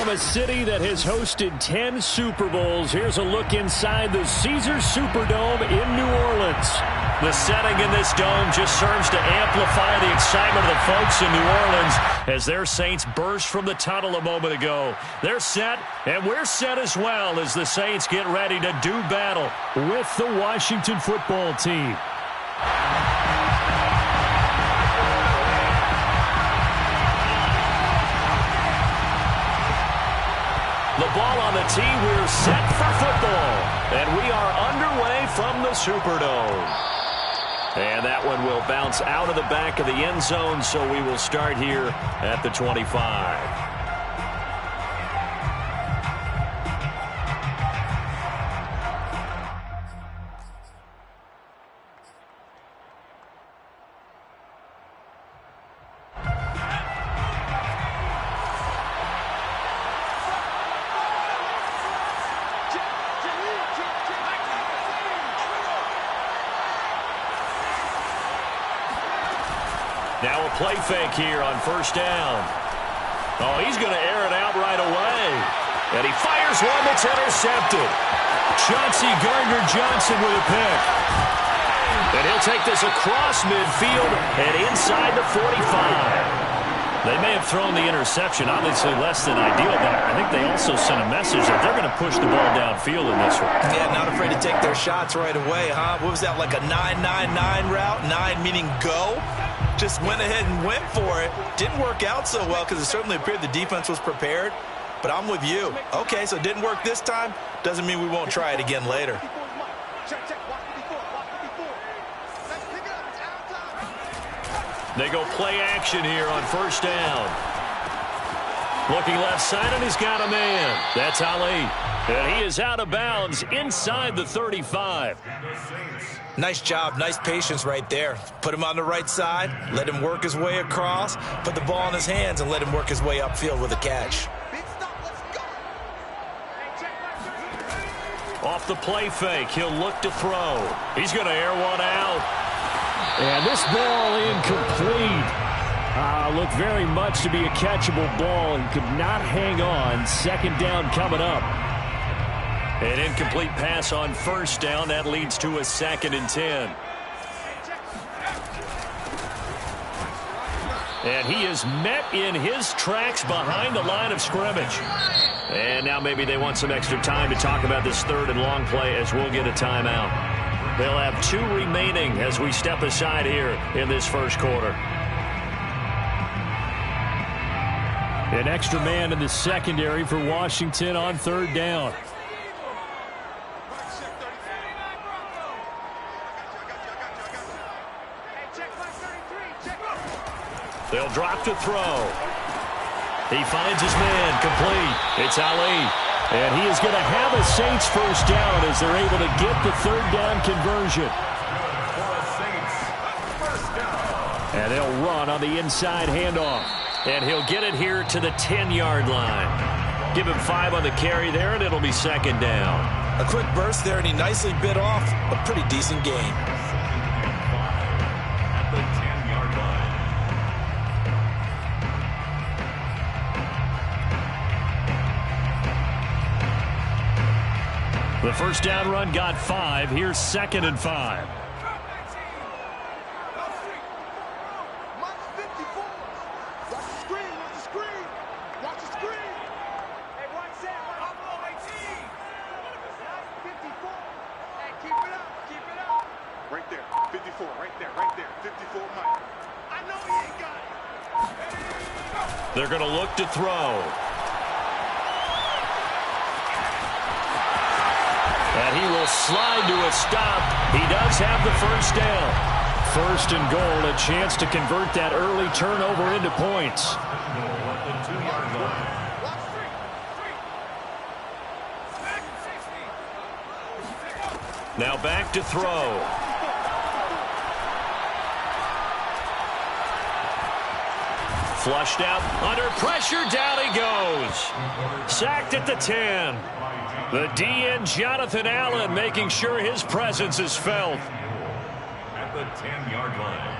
From a city that has hosted 10 Super Bowls, here's a look inside the Caesars Superdome in New Orleans. The setting in this dome just serves to amplify the excitement of the folks in New Orleans as their Saints burst from the tunnel a moment ago. They're set, and we're set as well as the Saints get ready to do battle with the Washington football team. The ball on the tee, we're set for football. And we are underway from the Superdome. And that one will bounce out of the back of the end zone, so we will start here at the 25. Now a play fake here on first down. Oh, he's going to air it out right away. And he fires one that's intercepted. Chauncey Gardner-Johnson with a pick. And he'll take this across midfield and inside the 45. They may have thrown the interception, obviously less than ideal, but I think they also sent a message that they're going to push the ball downfield in this one. Yeah, not afraid to take their shots right away, huh? What was that, like a 9-9-9 route? 9 meaning go? Just went ahead and went for it. Didn't work out so well because it certainly appeared the defense was prepared. But I'm with you. Okay, so it didn't work this time. Doesn't mean we won't try it again later. They go play action here on first down. Looking left side, and he's got a man. That's Ali. And he is out of bounds inside the 35. Nice job, nice patience right there. Put him on the right side, let him work his way across, put the ball in his hands, and let him work his way upfield with a catch. Off the play fake, he'll look to throw. He's going to air one out. And this ball incomplete. Looked very much to be a catchable ball and could not hang on. Second down coming up. An incomplete pass on first down. That leads to a 2nd and 10. And he is met in his tracks behind the line of scrimmage. And now maybe they want some extra time to talk about this 3rd and long play as we'll get a timeout. They'll have 2 remaining as we step aside here in this first quarter. An extra man in the secondary for Washington on 3rd down. They'll drop to throw. He finds his man complete. It's Ali. And he is going to have a Saints first down as they're able to get the 3rd down conversion. And they'll run on the inside handoff. And he'll get it here to the 10-yard line. Give him 5 on the carry there, and it'll be 2nd down. A quick burst there, and he nicely bit off a pretty decent gain. The first down run got 5. Here's 2nd and 5. Right there, 54, right there, 54, Mike. I know he ain't got it. They're going to look to throw. And he will slide to a stop. He does have the first down. 1st and goal, a chance to convert that early turnover into points. Now back to throw. Flushed out, under pressure, down he goes. Sacked at the 10. The DN, Jonathan Allen, making sure his presence is felt. At the 10-yard line.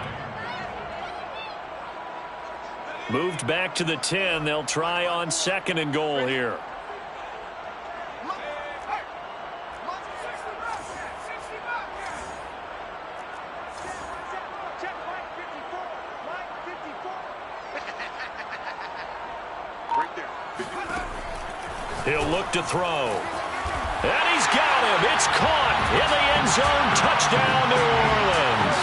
Moved back to the 10. They'll try on 2nd and goal here. He'll look to throw. And he's got him. It's caught in the end zone. Touchdown, New Orleans.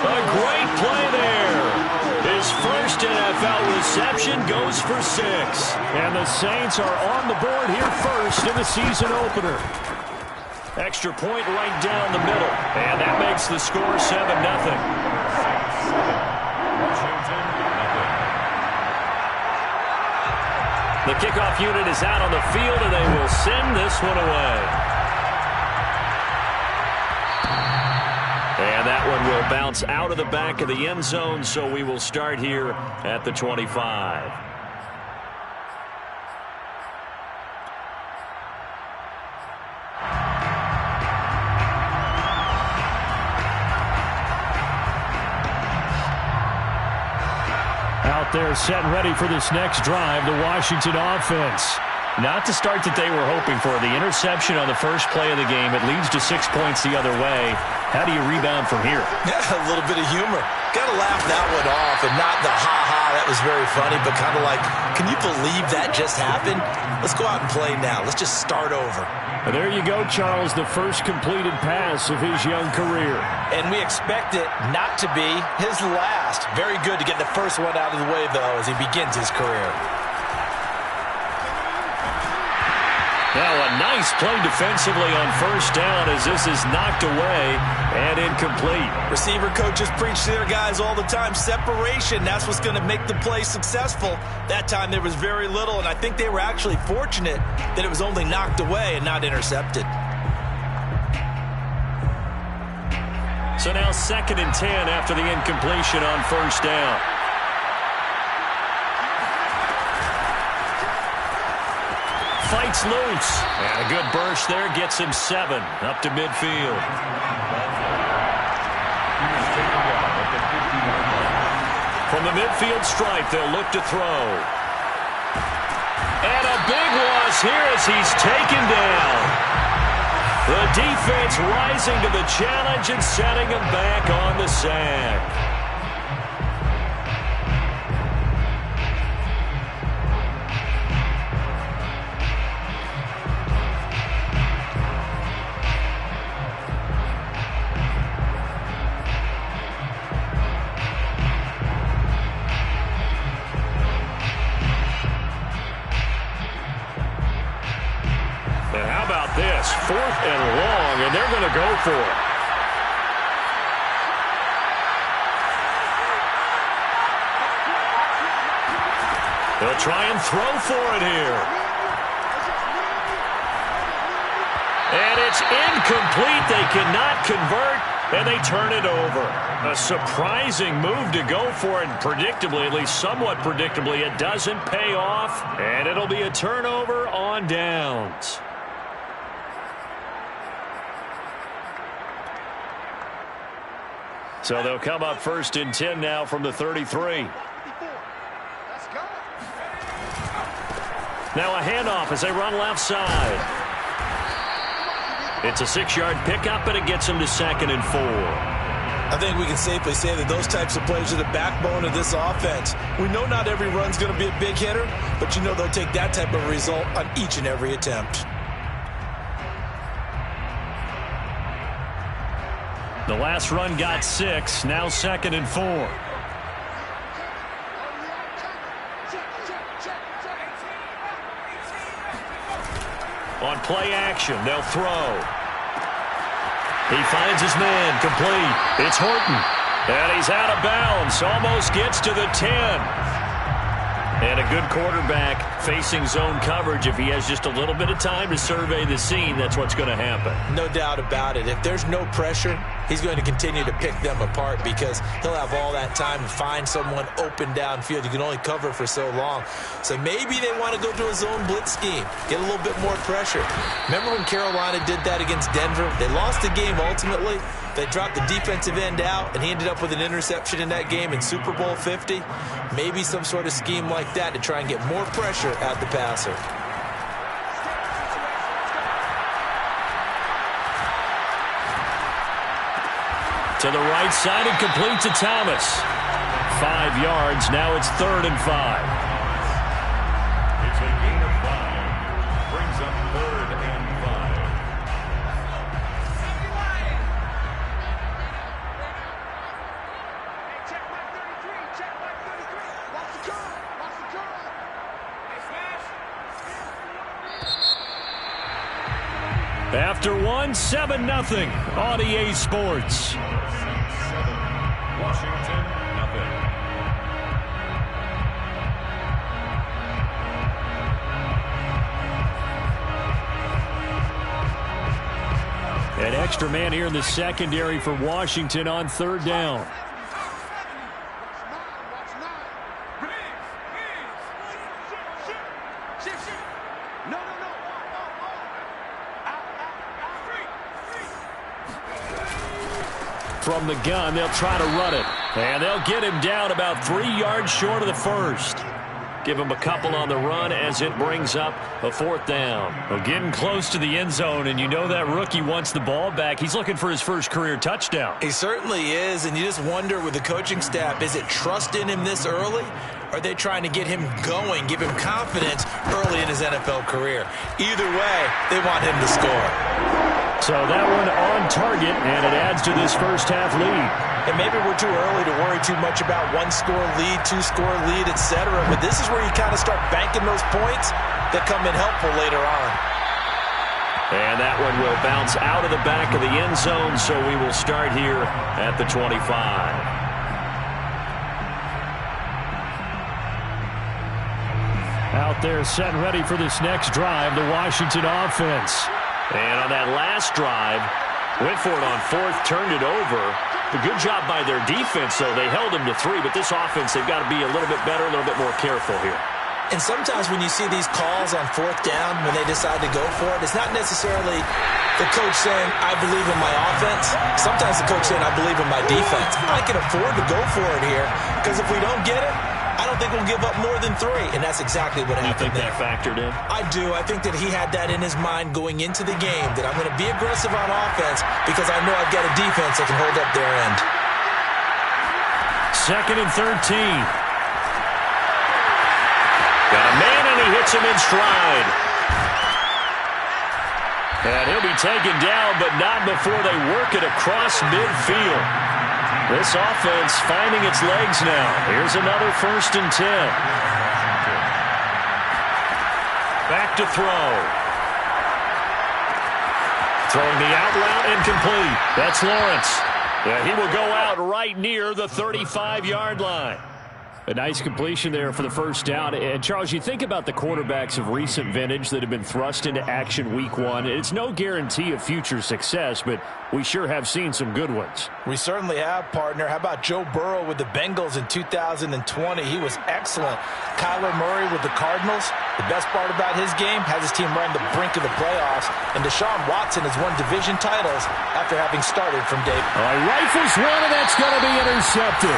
A great play there. His first NFL reception goes for 6. And the Saints are on the board here first in the season opener. Extra point right down the middle. And that makes the score 7-0. The kickoff unit is out on the field, and they will send this one away. And that one will bounce out of the back of the end zone, so we will start here at the 25. They're set and ready for this next drive, the Washington offense. Not the start that they were hoping for. The interception on the first play of the game. It leads to 6 points the other way. How do you rebound from here? Yeah, a little bit of humor. Got to laugh that one off, and not the ha-ha, that was very funny, but kind of like, can you believe that just happened? Let's go out and play now. Let's just start over. And there you go, Charles, the first completed pass of his young career. And we expect it not to be his last. Very good to get the first one out of the way, though, as he begins his career. Now a nice play defensively on first down as this is knocked away and incomplete. Receiver coaches preach to their guys all the time. Separation, that's what's going to make the play successful. That time there was very little, and I think they were actually fortunate that it was only knocked away and not intercepted. So now 2nd and 10 after the incompletion on first down. Fights loose. And a good burst there gets him 7 up to midfield. From the midfield stripe, they'll look to throw. And a big loss here as he's taken down. The defense rising to the challenge and setting him back on the sack. This 4th and long, and they're going to go for it. They'll try and throw for it here. And it's incomplete. They cannot convert, and they turn it over. A surprising move to go for it, and predictably, at least somewhat predictably, it doesn't pay off, and it'll be a turnover on downs. So they'll come up 1st and 10 now from the 33. Now a handoff as they run left side. It's a 6-yard pickup, and it gets them to 2nd and 4. I think we can safely say that those types of plays are the backbone of this offense. We know not every run's going to be a big hitter, but you know they'll take that type of result on each and every attempt. The last run got 6, now 2nd and 4. On play action, they'll throw. He finds his man, complete. It's Horton. And he's out of bounds, almost gets to the 10. And a good quarterback facing zone coverage. If he has just a little bit of time to survey the scene, that's what's going to happen. No doubt about it. If there's no pressure, he's going to continue to pick them apart because he'll have all that time to find someone open downfield. You can only cover for so long. So maybe they want to go to a zone blitz scheme, get a little bit more pressure. Remember when Carolina did that against Denver? They lost the game ultimately. They dropped the defensive end out, and he ended up with an interception in that game in Super Bowl 50. Maybe some sort of scheme like that to try and get more pressure at the passer. To the right side and complete to Thomas. 5 yards. Now it's 3rd and 5. It's a gain of 5. Brings up 3rd and 5. Check mark 33. Check mark 33. Watch the curl. Watch the curl. After 1, 7-0 on EA Sports. Washington, nothing. An extra man here in the secondary for Washington on 3rd down. From the gun, they'll try to run it. And they'll get him down about 3 yards short of the first. Give him a couple on the run as it brings up a 4th down. Well, getting close to the end zone, and you know that rookie wants the ball back. He's looking for his first career touchdown. He certainly is, and you just wonder with the coaching staff, is it trust in him this early? Or are they trying to get him going, give him confidence early in his NFL career? Either way, they want him to score. So that one on target, and it adds to this first-half lead. And maybe we're too early to worry too much about 1-score lead, 2-score lead, etc. But this is where you kind of start banking those points that come in helpful later on. And that one will bounce out of the back of the end zone, so we will start here at the 25. Out there set and ready for this next drive, the Washington offense. And on that last drive, went for it on 4th, turned it over. A good job by their defense, though. They held them to 3, but this offense, they've got to be a little bit better, a little bit more careful here. And sometimes when you see these calls on 4th down, when they decide to go for it, it's not necessarily the coach saying, I believe in my offense. Sometimes the coach saying, I believe in my defense. I can afford to go for it here, because if we don't get it, I don't think we'll give up more than 3, and that's exactly what happened there. You think that factored in? I do. I think that he had that in his mind going into the game, that I'm going to be aggressive on offense because I know I've got a defense that can hold up their end. 2nd and 13. Got a man, and he hits him in stride. And he'll be taken down, but not before they work it across midfield. This offense finding its legs now. Here's another 1st and 10. Back to throw. Throwing the out route incomplete. That's Lawrence. Yeah, he will go out right near the 35-yard line. A nice completion there for the 1st down. And, Charles, you think about the quarterbacks of recent vintage that have been thrust into action week 1. It's no guarantee of future success, but we sure have seen some good ones. We certainly have, partner. How about Joe Burrow with the Bengals in 2020? He was excellent. Kyler Murray with the Cardinals. The best part about his game, has his team right on the brink of the playoffs. And Deshaun Watson has won division titles after having started from day one. All right, rifles one, and that's going to be intercepted.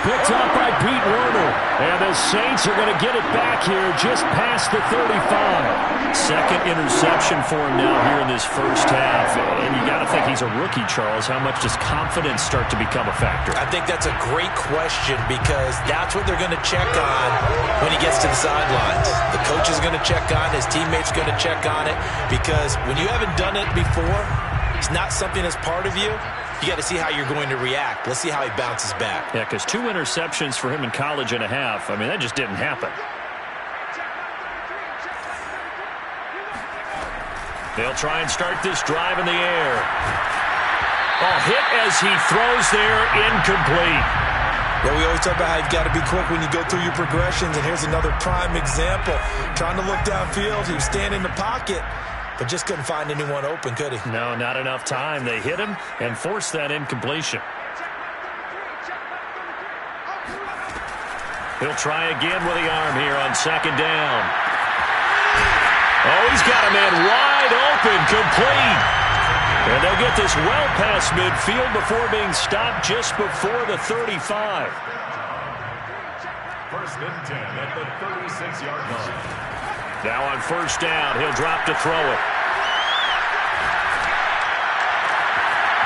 Picked up by Pete Werner. And the Saints are going to get it back here just past the 35. Second interception for him now here in this first half. And you got to think he's a rookie, Charles. How much does confidence start to become a factor? I think that's a great question because that's what they're going to check on when he gets to the sidelines. The coach is going to check on, his teammates are going to check on it because when you haven't done it before, it's not something that's part of you. You got to see how you're going to react. Let's see how he bounces back. Yeah, because 2 interceptions for him in college and a half. I mean, that just didn't happen. They'll try and start this drive in the air. Oh, hit as he throws there, incomplete. Yeah, we always talk about how you've got to be quick when you go through your progressions, and here's another prime example. Trying to look downfield, he was standing in the pocket, but just couldn't find anyone open, could he? No, not enough time. They hit him and forced that incompletion. He'll try again with the arm here on second down. Oh, he's got a man wide open, complete. And they'll get this well past midfield before being stopped just before the 35. First and 10 at the 36-yard line. Now on first down, he'll drop to throw it.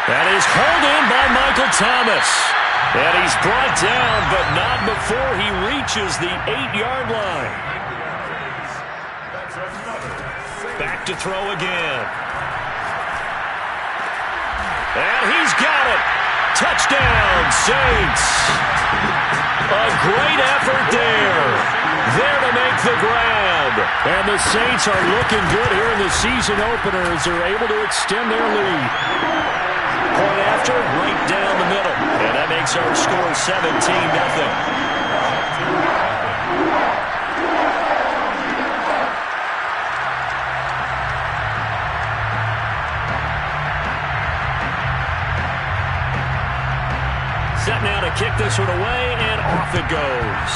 That is hauled in by Michael Thomas. And he's brought down, but not before he reaches the 8-yard line. Back to throw again. And he's got it. Touchdown, Saints. A great effort there. There to make the grab. And the Saints are looking good here in the season opener as they're able to extend their lead. Point after, right down the middle. And that makes our score 17-0. Set now to kick this one away, and off it goes.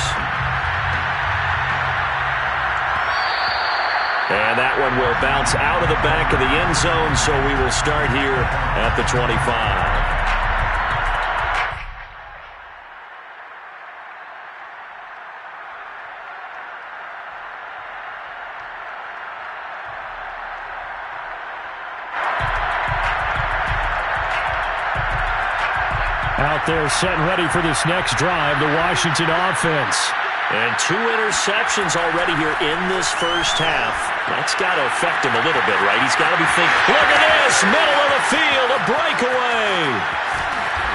And that one will bounce out of the back of the end zone, so we will start here at the 25. Out there set and ready for this next drive, the Washington offense. And 2 interceptions already here in this first half. That's got to affect him a little bit, right? He's got to be thinking, look at this, middle of the field, a breakaway.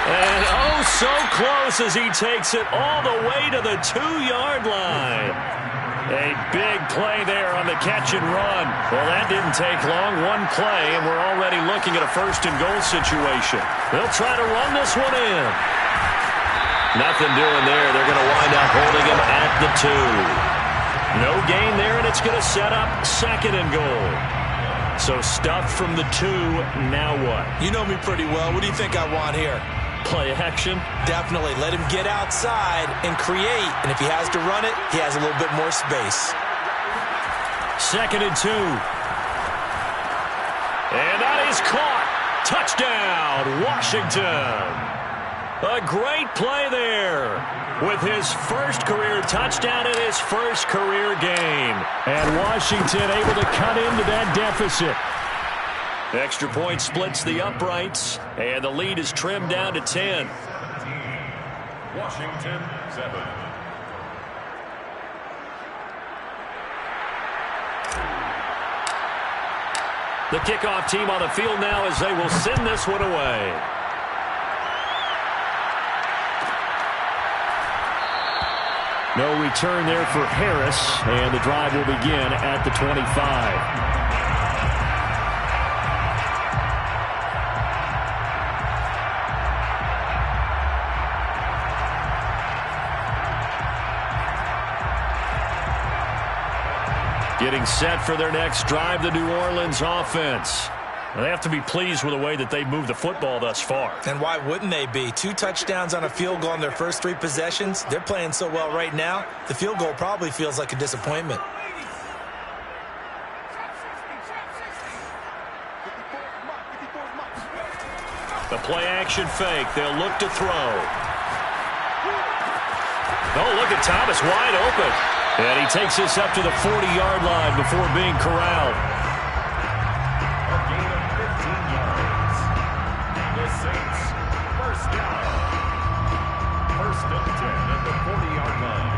And oh, so close as he takes it all the way to the 2-yard line. A big play there on the catch and run. Well, that didn't take long. One play, and we're already looking at a first-and-goal situation. They'll try to run this one in. Nothing doing there. They're going to wind up holding him at the 2. No gain there, and it's going to set up second and goal. So stuff from the 2. Now what? You know me pretty well. What do you think I want here? Play action? Definitely. Let him get outside and create. And if he has to run it, he has a little bit more space. Second and 2. And that is caught. Touchdown, Washington. A great play there with his first career touchdown in his first career game. And Washington able to cut into that deficit. Extra point splits the uprights, and the lead is trimmed down to 10. Washington 7. The kickoff team on the field now as they will send this one away. No return there for Harris, and the drive will begin at the 25. Getting set for their next drive, the New Orleans offense. They have to be pleased with the way that they've moved the football thus far. And why wouldn't they be? 2 touchdowns on a field goal in their first 3 possessions. They're playing so well right now, the field goal probably feels like a disappointment. The play action fake. They'll look to throw. Oh, look at Thomas wide open. And he takes this up to the 40-yard line before being corralled. A gain of 15 yards. The Saints, first down. First and 10 at the 40-yard line.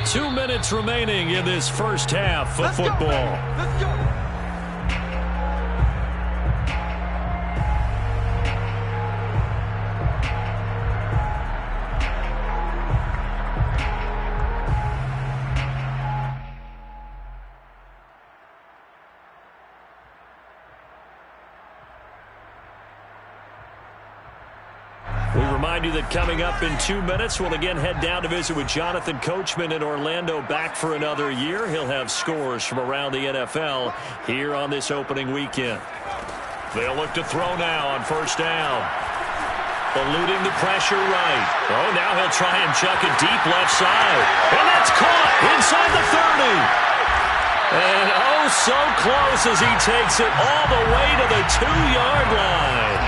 Two minutes remaining in this first half of football. Let's go. We remind you that coming up in 2 minutes, we'll again head down to visit with Jonathan Coachman in Orlando, back for another year. He'll have scores from around the NFL here on this opening weekend. They'll look to throw now on first down. Eluding the pressure right. Oh, now he'll try and chuck it deep left side. And that's caught inside the 30. And oh, so close as he takes it all the way to the 2-yard line.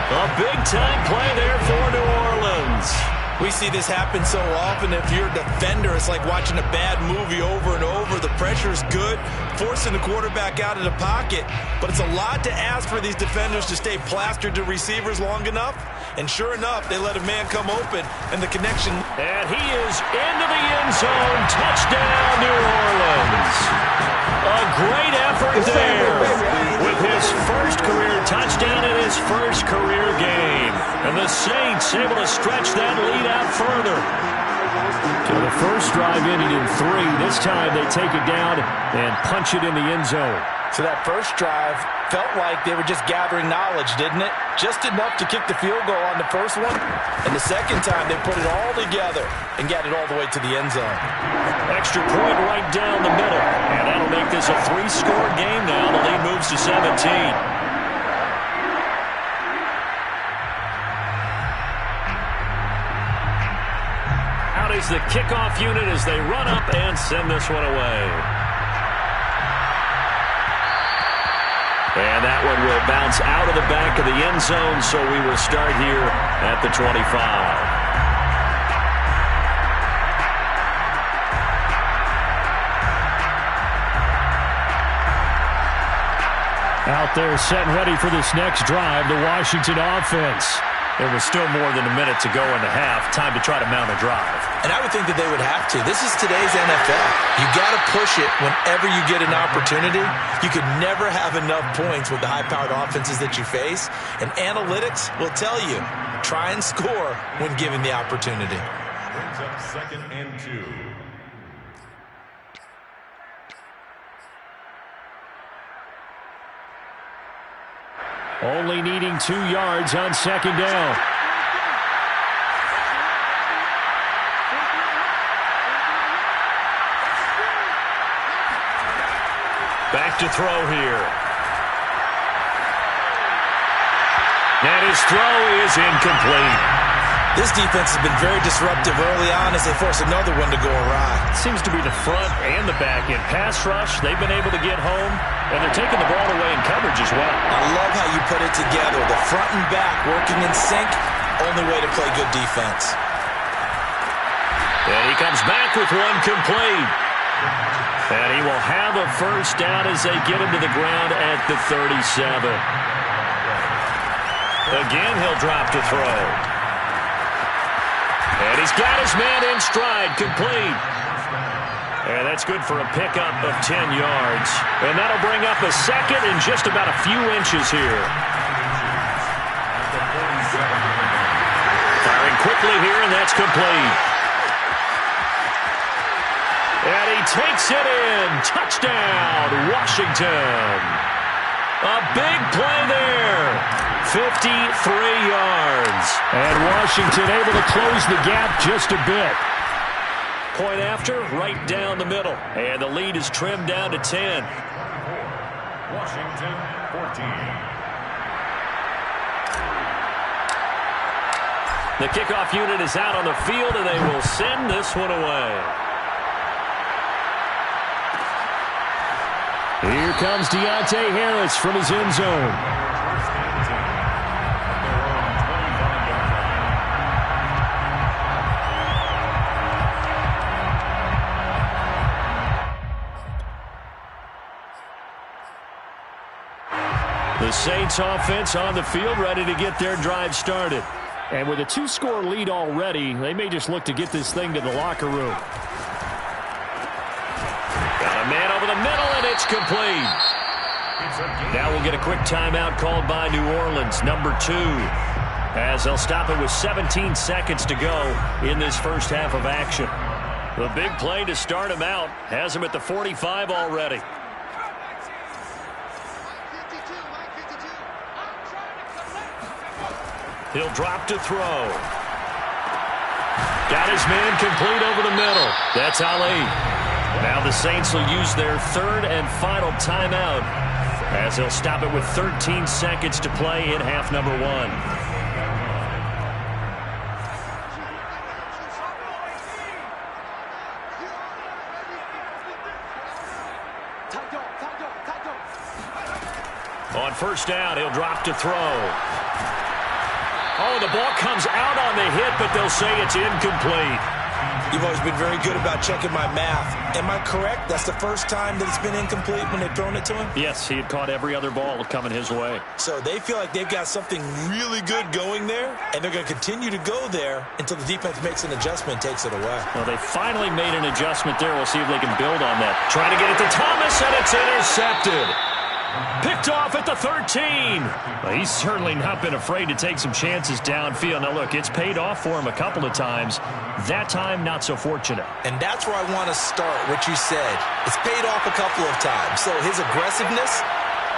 A big-time play there for New Orleans. We see this happen so often. If you're a defender, it's like watching a bad movie over and over. The pressure is good, forcing the quarterback out of the pocket. But it's a lot to ask for these defenders to stay plastered to receivers long enough. And sure enough, they let a man come open, and the connection. And he is into the end zone. Touchdown, New Orleans. A great effort there with his first career touchdown in his first career game. And the Saints able to stretch that lead out further. So the first drive ended in 3. This time they take it down and punch it in the end zone. So that first drive felt like they were just gathering knowledge, didn't it? Just enough to kick the field goal on the first one. And the second time they put it all together and got it all the way to the end zone. Extra point right down the middle. And that'll make this a 3-score game now. The lead moves to 17. Out is the kickoff unit as they run up and send this one away. And that one will bounce out of the back of the end zone, so we will start here at the 25. Out there set and ready for this next drive, the Washington offense. There was still more than a minute to go in the half. Time to try to mount a drive. And I would think that they would have to. This is today's NFL. You got to push it whenever you get an opportunity. You could never have enough points with the high-powered offenses that you face. And analytics will tell you, try and score when given the opportunity. Brings up 2nd and 2. Only needing 2 yards on second down. Back to throw here. And his throw is incomplete. This defense has been very disruptive early on as they force another one to go awry. Seems to be the front and the back end. Pass rush, they've been able to get home, and they're taking the ball away in coverage as well. I love how you put it together. The front and back working in sync, only way to play good defense. And he comes back with one complete. And he will have a first down as they get him to the ground at the 37. Again, he'll drop to throw. And he's got his man in stride, complete. And that's good for a pickup of 10 yards. And that'll bring up a second in just about a few inches here. Firing quickly here, and that's complete. And he takes it in. Touchdown, Washington. A big play there. 53 yards. And Washington able to close the gap just a bit. Point after, right down the middle. And the lead is trimmed down to 10. Washington 14. The kickoff unit is out on the field, and they will send this one away. Here comes Deontay Harris from his end zone. The Saints offense on the field, ready to get their drive started. And with a 2-score lead already, they may just look to get this thing to the locker room. Got a man over the middle, and it's complete. Now we'll get a quick timeout called by New Orleans, number 2, as they'll stop it with 17 seconds to go in this first half of action. The big play to start him out has him at the 45 already. He'll drop to throw. Got his man complete over the middle. That's Ali. Now the Saints will use their third and final timeout as they'll stop it with 13 seconds to play in half number 1. On first down, he'll drop to throw. Oh, the ball comes out on the hit, but they'll say it's incomplete. You've always been very good about checking my math. Am I correct? That's the first time that it's been incomplete when they've thrown it to him? Yes, he had caught every other ball coming his way. So they feel like they've got something really good going there, and they're going to continue to go there until the defense makes an adjustment and takes it away. Well, they finally made an adjustment there. We'll see if they can build on that. Trying to get it to Thomas, and it's intercepted. Picked off at the 13. Well, he's certainly not been afraid to take some chances downfield. Now, look, it's paid off for him a couple of times. That time, not so fortunate. And that's where I want to start, what you said. It's paid off a couple of times. So his aggressiveness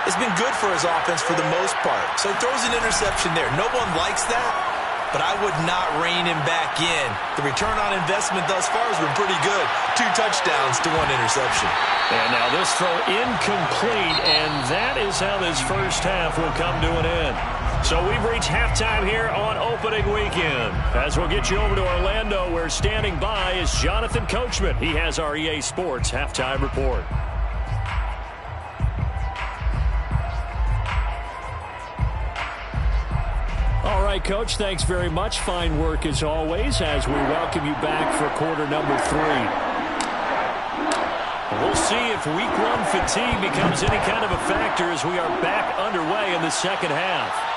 has been good for his offense for the most part. So he throws an interception there. No one likes that, but I would not rein him back in. The return on investment thus far has been pretty good. 2 touchdowns to 1 interception. And now this throw incomplete, and that is how this first half will come to an end. So we've reached halftime here on opening weekend. As we'll get you over to Orlando, where standing by is Jonathan Coachman. He has our EA Sports halftime report. All right, Coach, thanks very much. Fine work as always as we welcome you back for quarter number 3. We'll see if week 1 fatigue becomes any kind of a factor as we are back underway in the second half.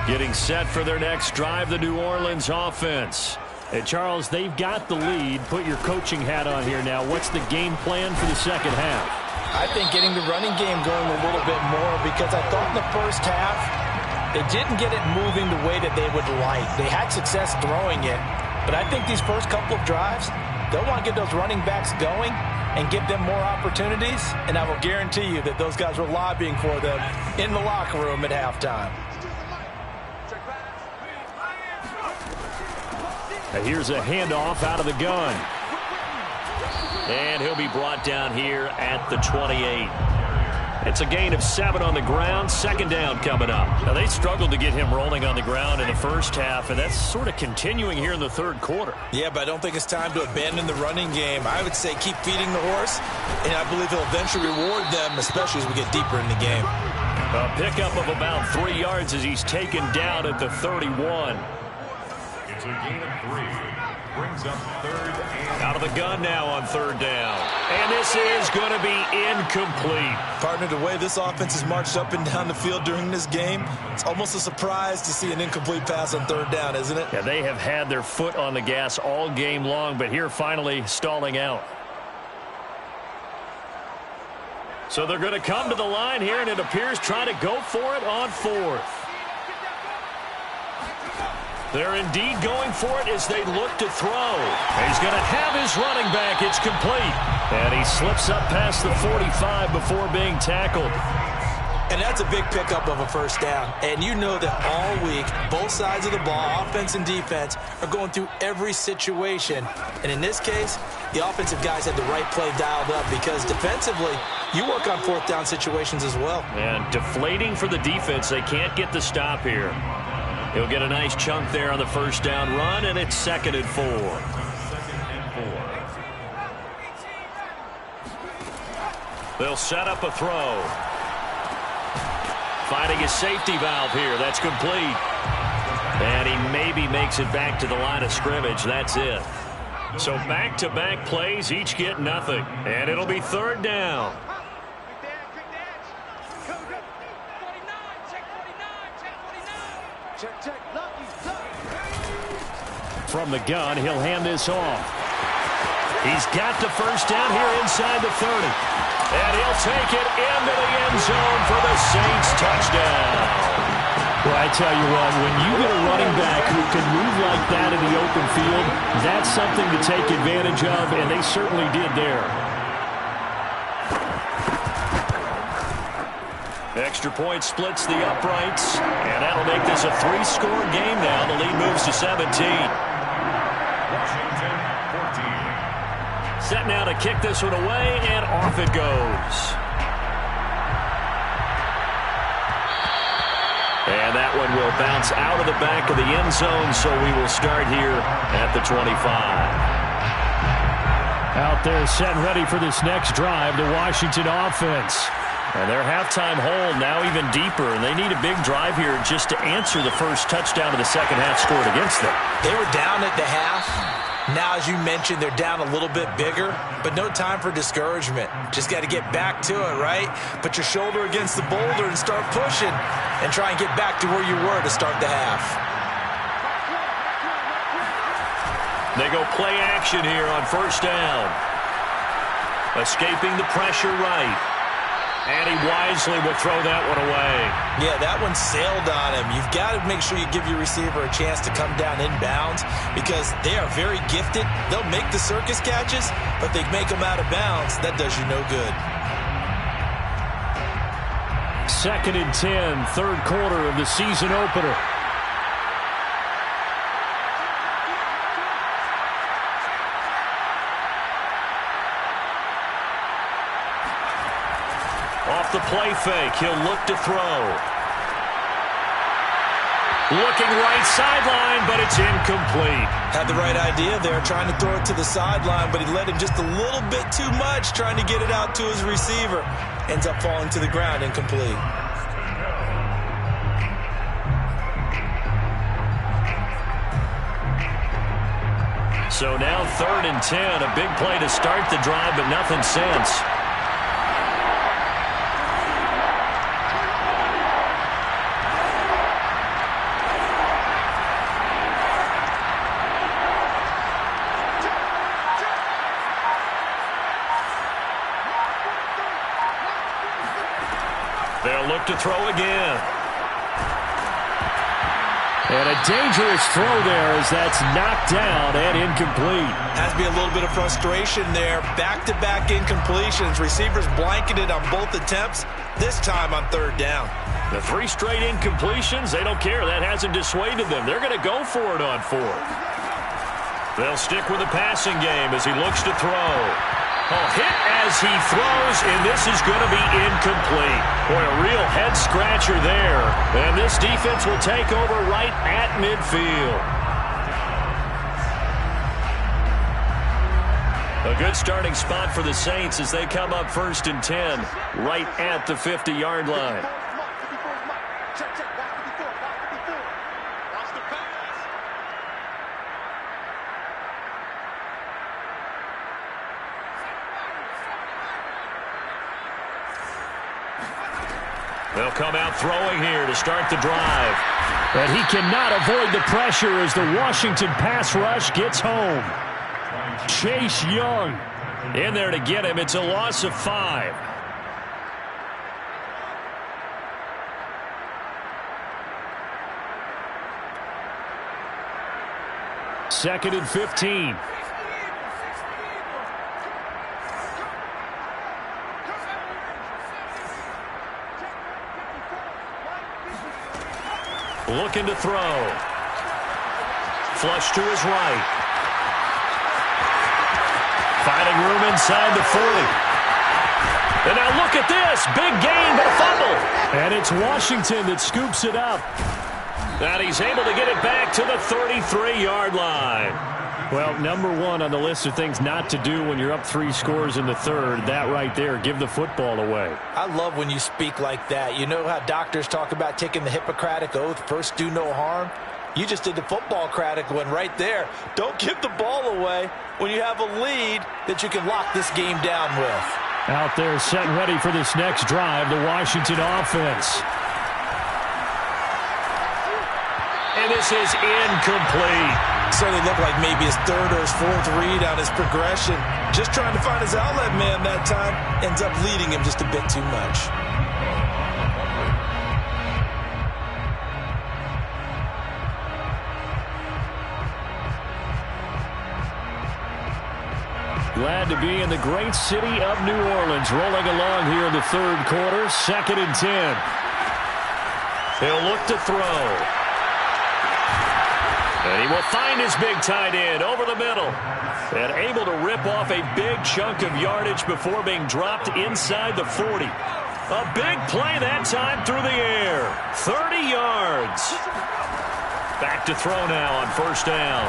Getting set for their next drive, the New Orleans offense. Hey, Charles, they've got the lead. Put your coaching hat on here now. What's the game plan for the second half? I think getting the running game going a little bit more, because I thought in the first half they didn't get it moving the way that they would like. They had success throwing it, but I think these first couple of drives, they'll want to get those running backs going and give them more opportunities, and I will guarantee you that those guys were lobbying for them in the locker room at halftime. Here's a handoff out of the gun. And he'll be brought down here at the 28. It's a gain of 7 on the ground. Second down coming up. Now, they struggled to get him rolling on the ground in the first half, and that's sort of continuing here in the third quarter. Yeah, but I don't think it's time to abandon the running game. I would say keep feeding the horse, and I believe he'll eventually reward them, especially as we get deeper in the game. A pickup of about 3 yards as he's taken down at the 31. It's a gain of 3. Brings up third and out of the gun now on third down. And this is going to be incomplete. Partner, the way this offense has marched up and down the field during this game, it's almost a surprise to see an incomplete pass on third down, isn't it? Yeah, they have had their foot on the gas all game long, but here finally stalling out. So they're going to come to the line here, and it appears trying to go for it on fourth. They're indeed going for it as they look to throw. He's going to have his running back. It's complete. And he slips up past the 45 before being tackled. And that's a big pickup of a first down. And you know that all week, both sides of the ball, offense and defense, are going through every situation. And in this case, the offensive guys had the right play dialed up, because defensively, you work on fourth down situations as well. And deflating for the defense. They can't get the stop here. He'll get a nice chunk there on the first down run, and it's 2nd and 4. They'll set up a throw. Finding his safety valve here. That's complete. And he maybe makes it back to the line of scrimmage. That's it. So back-to-back plays, each get nothing. And it'll be third down. From the gun, he'll hand this off. He's got the first down here inside the 30. And he'll take it into the end zone for the Saints touchdown. Well, I tell you what, when you get a running back who can move like that in the open field, that's something to take advantage of, and they certainly did there. Extra point splits the uprights, and that'll make this a 3-score game now. The lead moves to 17. Washington, 14. Set now to kick this one away, and off it goes. And that one will bounce out of the back of the end zone, so we will start here at the 25. Out there set and ready for this next drive, the Washington offense. And their halftime hole now even deeper, and they need a big drive here just to answer the first touchdown of the second half scored against them. They were down at the half. Now, as you mentioned, they're down a little bit bigger, but no time for discouragement. Just got to get back to it, right? Put your shoulder against the boulder and start pushing and try and get back to where you were to start the half. They go play action here on first down. Escaping the pressure right. And he wisely will throw that one away. Yeah, that one sailed on him. You've got to make sure you give your receiver a chance to come down inbounds because they are very gifted. They'll make the circus catches, but they make them out of bounds. That does you no good. 2nd and 10, third quarter of the season opener. Off the play fake, he'll look to throw. Looking right sideline, but it's incomplete. Had the right idea there, trying to throw it to the sideline, but he let him just a little bit too much, trying to get it out to his receiver. Ends up falling to the ground, incomplete. So now 3rd and 10, a big play to start the drive, but nothing since. They'll look to throw again. And a dangerous throw there as that's knocked down and incomplete. Has to be a little bit of frustration there. Back-to-back incompletions. Receivers blanketed on both attempts, this time on 3rd down. The 3 straight incompletions, they don't care. That hasn't dissuaded them. They're going to go for it on 4th. They'll stick with the passing game as he looks to throw. Oh, hit as he throws, and this is going to be incomplete. Boy, a real head-scratcher there. And this defense will take over right at midfield. A good starting spot for the Saints as they come up 1st and 10, right at the 50-yard line. They'll come out throwing here to start the drive. And he cannot avoid the pressure as the Washington pass rush gets home. Chase Young in there to get him. It's a loss of 5. Second and 15. Looking to throw. Flush to his right. Finding room inside the 40. And now look at this. Big gain, but a fumble. And it's Washington that scoops it up. And he's able to get it back to the 33-yard line. Well, number 1 on the list of things not to do when you're up 3 scores in the 3rd. That right there, give the football away. I love when you speak like that. You know how doctors talk about taking the Hippocratic Oath, first do no harm? You just did the football-cratic one right there. Don't give the ball away when you have a lead that you can lock this game down with. Out there set and ready for this next drive, the Washington offense. And this is incomplete. Certainly looked like maybe his 3rd or his 4th read on his progression. Just trying to find his outlet man that time. Ends up leading him just a bit too much. Glad to be in the great city of New Orleans. Rolling along here in the third quarter. 2nd and 10. He'll look to throw. And he will find his big tight end over the middle. And able to rip off a big chunk of yardage before being dropped inside the 40. A big play that time through the air. 30 yards. Back to throw now on 1st down.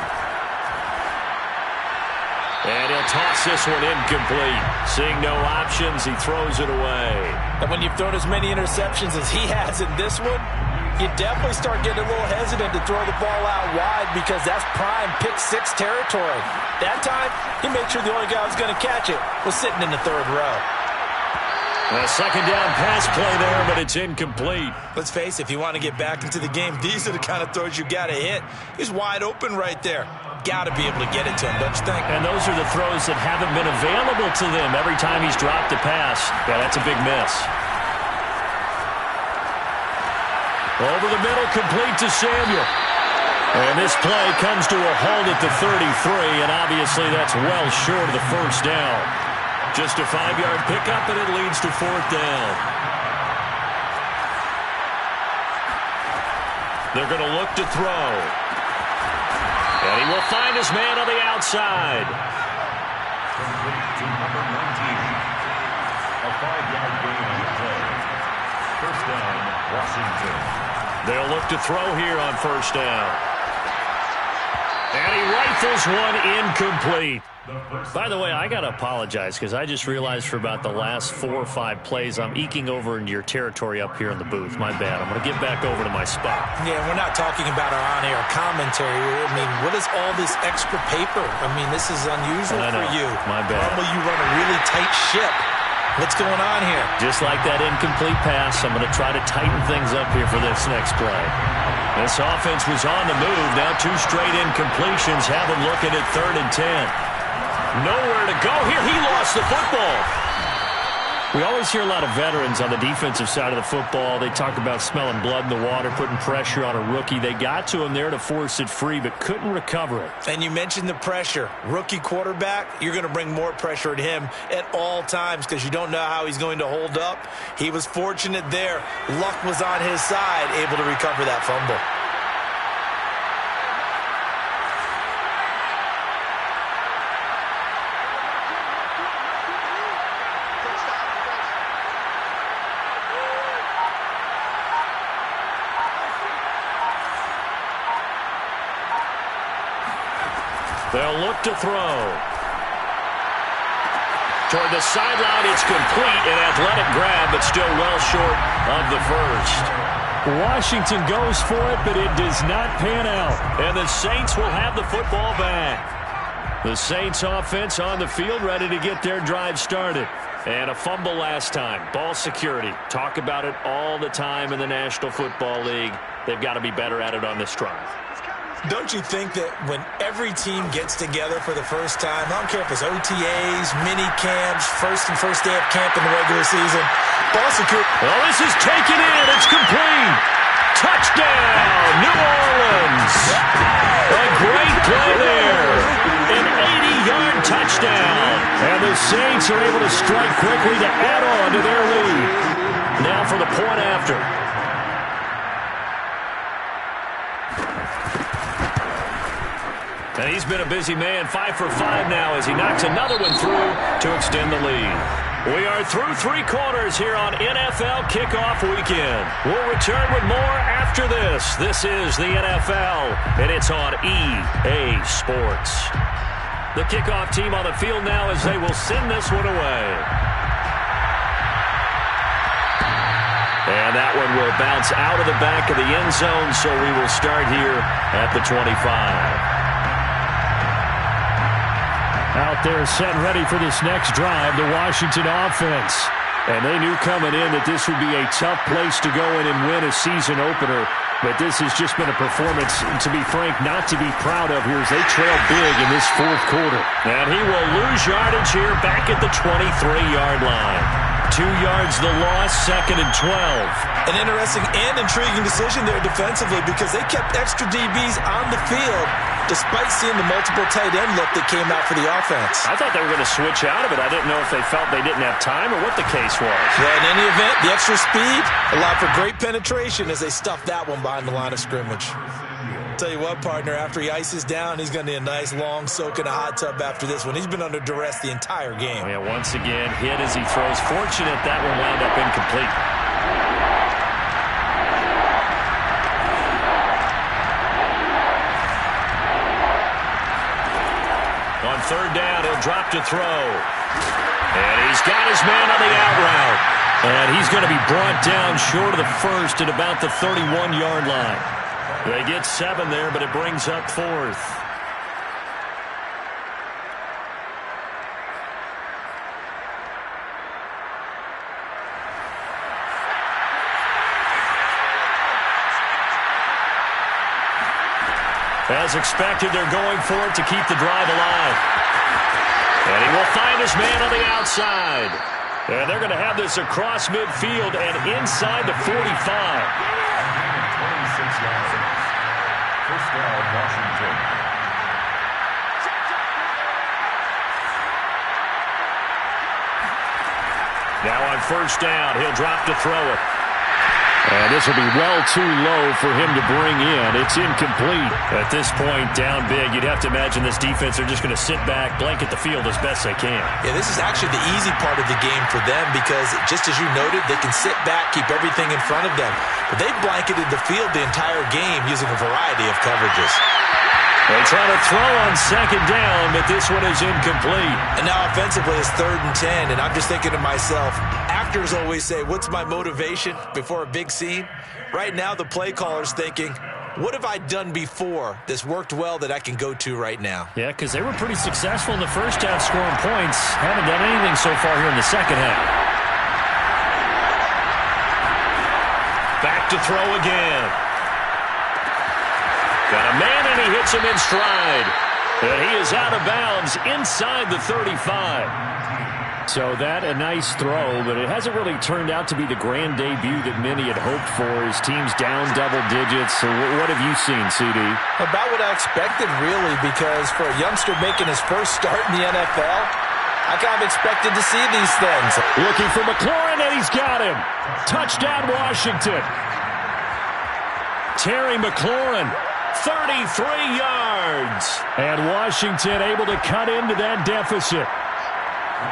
And he'll toss this one incomplete. Seeing no options, he throws it away. And when you've thrown as many interceptions as he has in this one, you definitely start getting a little hesitant to throw the ball out wide because that's prime pick 6 territory. That time, he made sure the only guy who was going to catch it was sitting in the 3rd row. A 2nd down pass play there, but it's incomplete. Let's face it, if you want to get back into the game, these are the kind of throws you got to hit. He's wide open right there. Got to be able to get it to him, don't you think? And those are the throws that haven't been available to them every time he's dropped a pass. Yeah, that's a big miss. Over the middle, complete to Samuel. And this play comes to a halt at the 33, and obviously that's well short of the 1st down. Just a 5-yard pickup, and it leads to 4th down. They're going to look to throw. And he will find his man on the outside. To number 19. A 5-yard gain on the play. 1st down, Washington. They'll look to throw here on 1st down. And he rifles one incomplete. By the way, I got to apologize because I just realized for about the last 4 or 5 plays I'm eking over into your territory up here in the booth. My bad. I'm going to get back over to my spot. Yeah, we're not talking about our on-air commentary. I mean, what is all this extra paper? I mean, this is unusual for you. My bad. Normally you run a really tight ship. What's going on here? Just like that incomplete pass, I'm going to try to tighten things up here for this next play. This offense was on the move. Now 2 straight incompletions have them looking at 3rd and 10. Nowhere to go here. He lost the football. We always hear a lot of veterans on the defensive side of the football. They talk about smelling blood in the water, putting pressure on a rookie. They got to him there to force it free, but couldn't recover it. And you mentioned the pressure. Rookie quarterback, you're going to bring more pressure at him at all times because you don't know how he's going to hold up. He was fortunate there. Luck was on his side, able to recover that fumble. They'll look to throw. Toward the sideline, it's complete. An athletic grab, but still well short of the 1st. Washington goes for it, but it does not pan out. And the Saints will have the football back. The Saints offense on the field, ready to get their drive started. And a fumble last time. Ball security. Talk about it all the time in the National Football League. They've got to be better at it on this drive. Don't you think that when every team gets together for the first time, I don't care if it's OTAs, mini camps, first day of camp in the regular season, ball security. Well, this is taken in. It's complete. Touchdown, New Orleans. A great play there. An 80-yard touchdown. And the Saints are able to strike quickly to add on to their lead. Now for the point after. And he's been a busy man, 5 for 5 now as he knocks another one through to extend the lead. We are through 3 quarters here on NFL Kickoff Weekend. We'll return with more after this. This is the NFL, and it's on EA Sports. The kickoff team on the field now as they will send this one away. And that one will bounce out of the back of the end zone, so we will start here at the 25. Out there set ready for this next drive, the Washington offense. And they knew coming in that this would be a tough place to go in and win a season opener. But this has just been a performance, to be frank, not to be proud of here as they trail big in this fourth quarter. And he will lose yardage here back at the 23-yard line. 2 yards the loss, 2nd and 12. An interesting and intriguing decision there defensively because they kept extra DBs on the field despite seeing the multiple tight end look that came out for the offense. I thought they were going to switch out of it. I didn't know if they felt they didn't have time or what the case was. Well, in any event, the extra speed allowed for great penetration as they stuffed that one behind the line of scrimmage. Tell you what, partner, after he ices down, he's going to need a nice long soak in a hot tub after this one. He's been under duress the entire game. Yeah, once again, hit as he throws. Fortunate that one wound up incomplete. On 3rd down, he'll drop to throw. And he's got his man on the out route. And he's going to be brought down short of the first at about the 31-yard line. They get 7 there, but it brings up 4th. As expected, they're going for it to keep the drive alive. And he will find his man on the outside. And they're going to have this across midfield and inside the 45. 26 yards. First down, Washington. Now on 1st down, he'll drop to throw it. And this will be well too low for him to bring in. It's incomplete. At this point, down big, you'd have to imagine this defense are just going to sit back, blanket the field as best they can. Yeah, this is actually the easy part of the game for them because, just as you noted, they can sit back, keep everything in front of them. But they blanketed the field the entire game using a variety of coverages. They try to throw on 2nd down, but this one is incomplete. And now offensively it's 3rd and 10, and I'm just thinking to myself, actors always say, what's my motivation before a big scene? Right now the play caller's thinking, what have I done before that's worked well that I can go to right now? Yeah, because they were pretty successful in the first half scoring points. Haven't done anything so far here in the second half. Back to throw again. Got a man, and he hits him in stride. And he is out of bounds inside the 35. So that a nice throw, but it hasn't really turned out to be the grand debut that many had hoped for. His team's down double digits. So what have you seen, CD? About what I expected, really, because for a youngster making his first start in the NFL, I kind of expected to see these things. Looking for McLaurin, and he's got him. Touchdown, Washington. Terry McLaurin. 33 yards. And Washington able to cut into that deficit.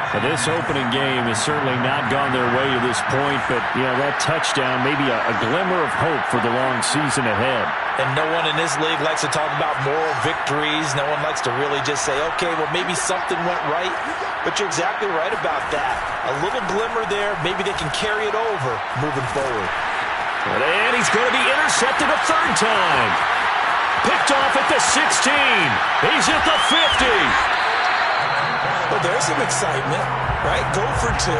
But this opening game has certainly not gone their way to this point, but, you know, that touchdown may be a glimmer of hope for the long season ahead. And no one in this league likes to talk about moral victories. No one likes to really just say, okay, well, maybe something went right. But you're exactly right about that. A little glimmer there. Maybe they can carry it over moving forward. And he's going to be intercepted a 3rd time. Picked off at the 16. He's at the 50. Well, there's some excitement, right? Go for 2,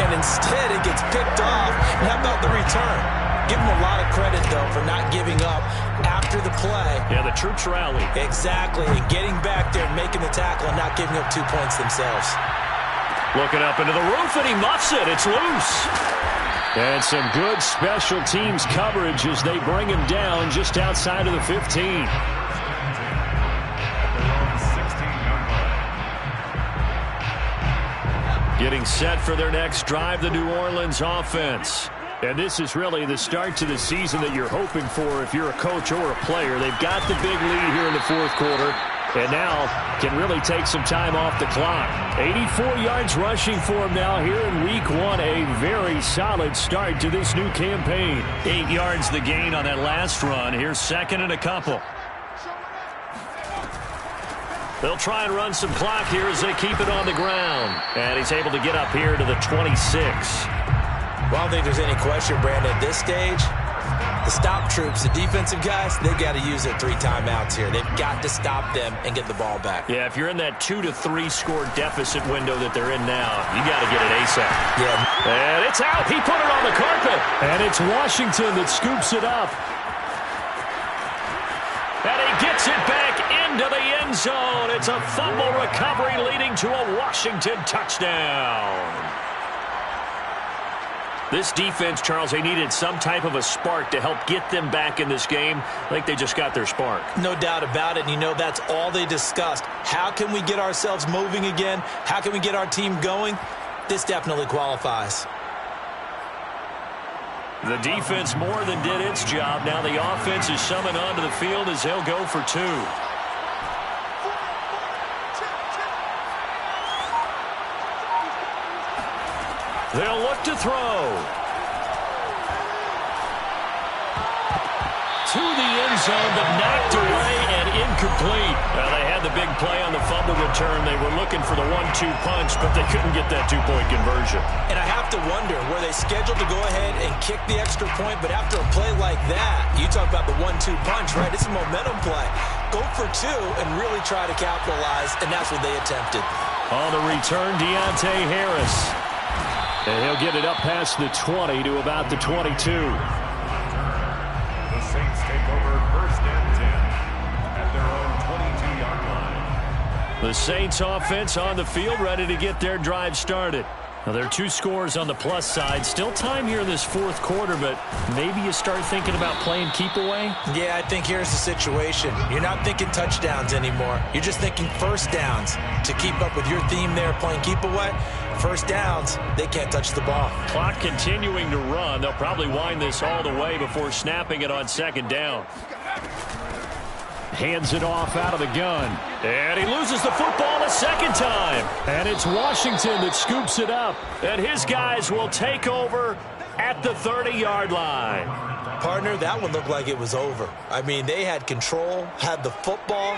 and instead it gets picked off. And how about the return? Give him a lot of credit, though, for not giving up after the play. Yeah, the troops rally. Exactly, and getting back there, making the tackle, and not giving up 2 points themselves. Looking up into the roof, and he muffs it. It's loose. And some good special teams coverage as they bring him down just outside of the 15. Getting set for their next drive, the New Orleans offense. And this is really the start to the season that you're hoping for if you're a coach or a player. They've got the big lead here in the fourth quarter. And now can really take some time off the clock. 84 yards rushing for him now here in week 1. A very solid start to this new campaign. 8 yards the gain on that last run. Here's 2nd and a couple. They'll try and run some clock here as they keep it on the ground. And he's able to get up here to the 26. Well, I don't think there's any question, Brandon, at this stage. The stop troops, the defensive guys, they've got to use their 3 timeouts here. They've got to stop them and get the ball back. Yeah, if you're in that 2 to 3 score deficit window that they're in now, you got to get it ASAP. Yeah. And it's out. He put it on the carpet. And it's Washington that scoops it up. And he gets it back into the end zone. It's a fumble recovery leading to a Washington touchdown. This defense, Charles, they needed some type of a spark to help get them back in this game. I think they just got their spark. No doubt about it. And you know, that's all they discussed. How can we get ourselves moving again? How can we get our team going? This definitely qualifies. The defense more than did its job. Now the offense is summoned onto the field as they'll go for two. They'll look to throw. To the end zone, but knocked away and incomplete. Well, they had the big play on the fumble return. They were looking for the 1-2 punch, but they couldn't get that two-point conversion. And I have to wonder, were they scheduled to go ahead and kick the extra point? But after a play like that, you talk about the 1-2 punch, right? It's a momentum play. Go for two and really try to capitalize, and that's what they attempted. On the return, Deontay Harris. And he'll get it up past the 20 to about the 22. Saints take over first and 10 at their own 22-yard line. The Saints offense on the field, ready to get their drive started. Now, there are two scores on the plus side. Still time here in this fourth quarter, but maybe you start thinking about playing keep away? Yeah, I think here's the situation. You're not thinking touchdowns anymore. You're just thinking first downs. To keep up with your theme there, playing keep away, first downs, they can't touch the ball. Clock continuing to run. They'll probably wind this all the way before snapping it on second down. Hands it off out of the gun. And he loses the football the second time. And it's Washington that scoops it up. And his guys will take over at the 30-yard line. Partner, that one looked like it was over. I mean, they had control, had the football,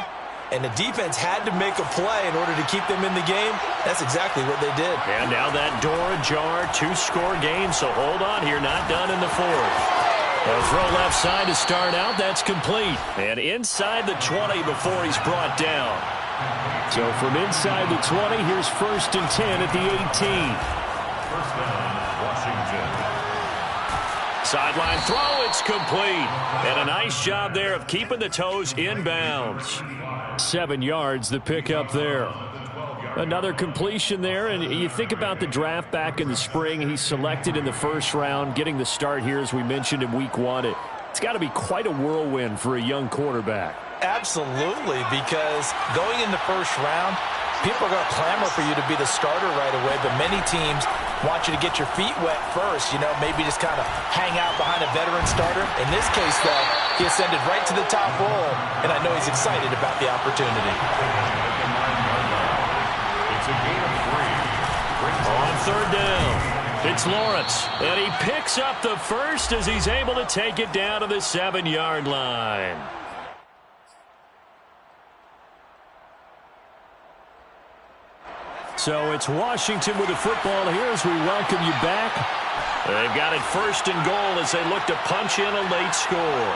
and the defense had to make a play in order to keep them in the game. That's exactly what they did. And now that door ajar, two-score game, so hold on here, not done in the fourth. They'll throw left side to start out. That's complete. And inside the 20 before he's brought down. So from inside the 20, here's first and 10 at the 18. First down, Washington. Sideline throw, it's complete. And a nice job there of keeping the toes inbounds. 7 yards, the pickup there. Another completion there, and you think about the draft back in the spring. He's selected in the first round, getting the start here, as we mentioned in week one. It's got to be quite a whirlwind for a young quarterback. Absolutely, because going in the first round, people are going to clamor for you to be the starter right away, but many teams want you to get your feet wet first, you know, maybe just kind of hang out behind a veteran starter. In this case, though, he ascended right to the top role, and I know he's excited about the opportunity. It's a gain of 3. On third down, it's Lawrence, and he picks up the first as he's able to take it down to the 7-yard line. So it's Washington with the football here as we welcome you back. They've got it first and goal as they look to punch in a late score.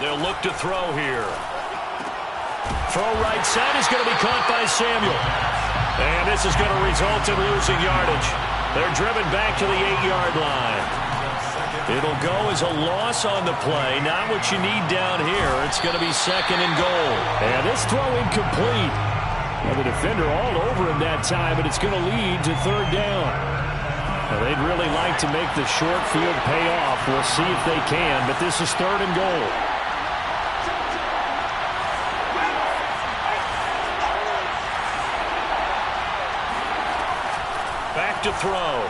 They'll look to throw here. Throw right side is going to be caught by Samuel. And this is going to result in losing yardage. They're driven back to the 8-yard line. It'll go as a loss on the play. Not what you need down here. It's going to be second and goal. And this throw incomplete. Well, the defender all over him that time, but it's going to lead to third down. Well, they'd really like to make the short field pay off. We'll see if they can, but this is third and goal. Back to throw.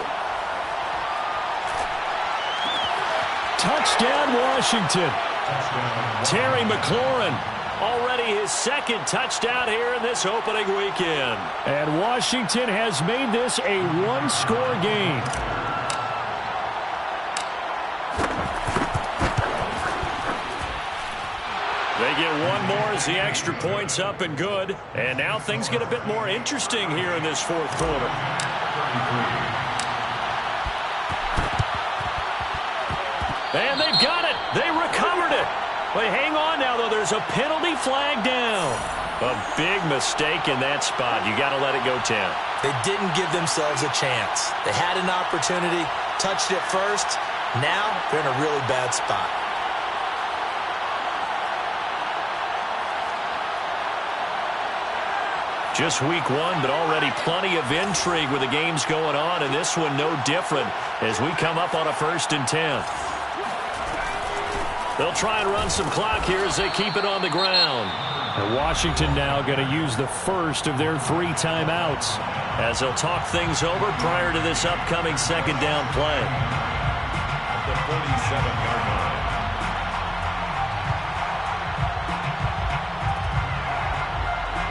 Touchdown, Washington. Terry McLaurin, already his second touchdown here in this opening weekend. And Washington has made this a one-score game. They get one more as the extra point's up and good. And now things get a bit more interesting here in this fourth quarter. And they've got it. They recovered it. But hang on now, though. There's a penalty flag down. A big mistake in that spot. You got to let it go 10. They didn't give themselves a chance. They had an opportunity, touched it first. Now they're in a really bad spot. Just week one, but already plenty of intrigue with the games going on, and this one no different as we come up on a 1st and 10. They'll try and run some clock here as they keep it on the ground. And Washington now going to use the first of their 3 timeouts as they'll talk things over prior to this upcoming 2nd down play. At the 47-yard line.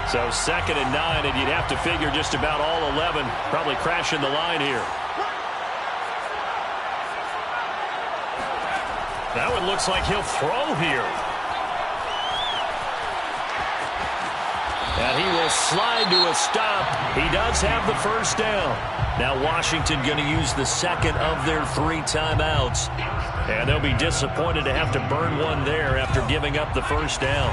So 2nd and 9, and you'd have to figure just about all 11 probably crashing the line here. That one looks like he'll throw here. And he will slide to a stop. He does have the 1st down. Now Washington going to use the 2nd of their 3 timeouts. And they'll be disappointed to have to burn one there after giving up the 1st down.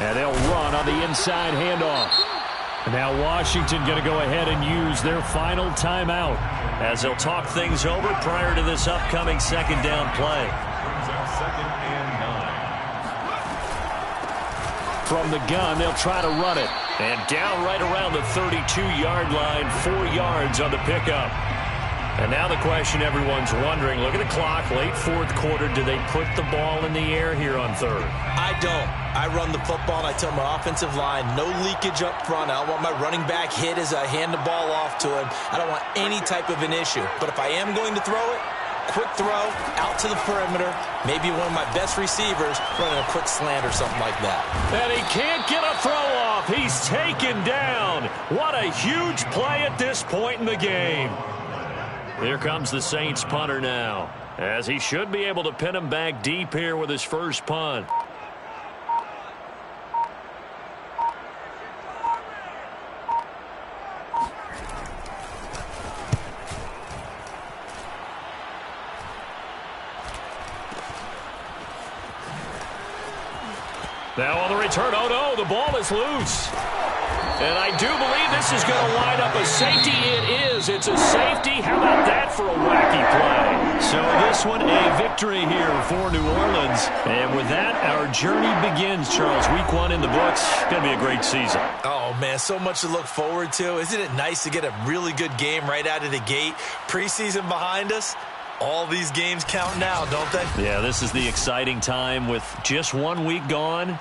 And they'll run on the inside handoff. And now Washington going to go ahead and use their final timeout as they'll talk things over prior to this upcoming 2nd down play. Brings up 2nd and 9. From the gun, they'll try to run it. And down right around the 32-yard line, 4 yards on the pickup. And now the question everyone's wondering, look at the clock, late 4th quarter, do they put the ball in the air here on 3rd? I don't. I run the football, and I tell my offensive line, no leakage up front. I don't want my running back hit as I hand the ball off to him. I don't want any type of an issue. But if I am going to throw it, quick throw, out to the perimeter, maybe one of my best receivers running a quick slant or something like that. And he can't get a throw off. He's taken down. What a huge play at this point in the game. Here comes the Saints punter now, as he should be able to pin him back deep here with his first punt. Now on the return, oh no, the ball is loose. And I do believe this is going to wind up a safety. It is. It's a safety. How about that for a wacky play? So this one a victory here for New Orleans. And with that, our journey begins, Charles. Week 1 in the books. Going to be a great season. Oh, man, so much to look forward to. Isn't it nice to get a really good game right out of the gate? Preseason behind us. All these games count now, don't they? Yeah, this is the exciting time with just 1 week gone.